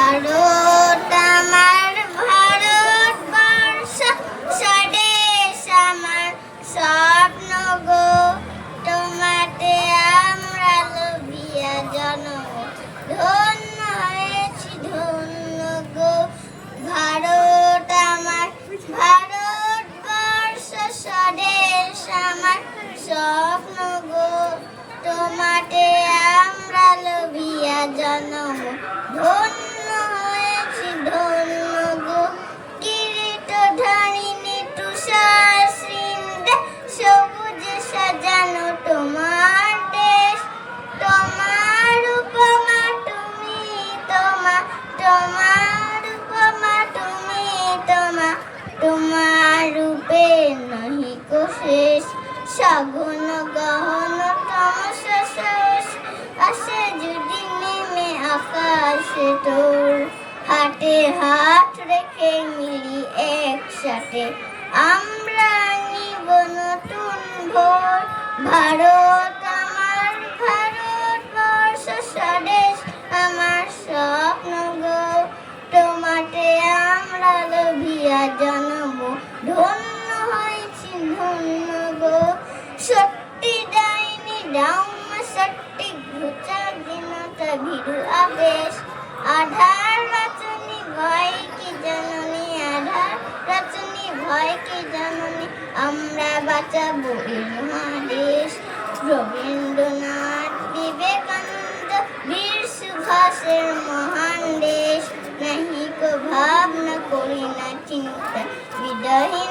ভারত আমার ভারতবর্ষ স্বদেশ আমার স্বপ্ন গো তোমাতে আমরা লোভিয়া জনম ধন্য হয়েছি ধন্য গো ভারত আমার ভারতবর্ষ স্বদেশ আমার স্বপ্ন গো তোমাতে আমরা লোভিয়া জনম ধন্য হয়েছি ধন্য গো কিরীট ধারিণী তুষার শৃঙ্গে সবুজে সাজানো তোমার দেশ তোমার উপমা তুমি তোমার উপমা তুমি তোমার রূপে নহি কো শেষ সগুণ গহন তমসা শেষ আসে যদি নেমে আকাশে তোর হাতে হাত রেখে মিলি একসাথে আমরা নিব নতুন ভোর ভারত আমার ভারতবর্ষ স্বদেশ আমার স্বপ্ন গো তোমাতে আমরা লোভিয়া জন্ম ধন্য হয়েছি ধন্য গো সত্যি ডাইনি ডাউম সত্যি ঘুচা দিনতা ভিড়ু আবেশ আধার রচনী ভয় কি জননী আধার রচনী ভয় কি জননী আমরা বাঁচাবো এই মহাদেশ রবীন্দ্রনাথ বিবেকানন্দ বীর সুভাষের মহান দেশ নাহি কো ভাবনা করি না চিন্তা বিদায়ী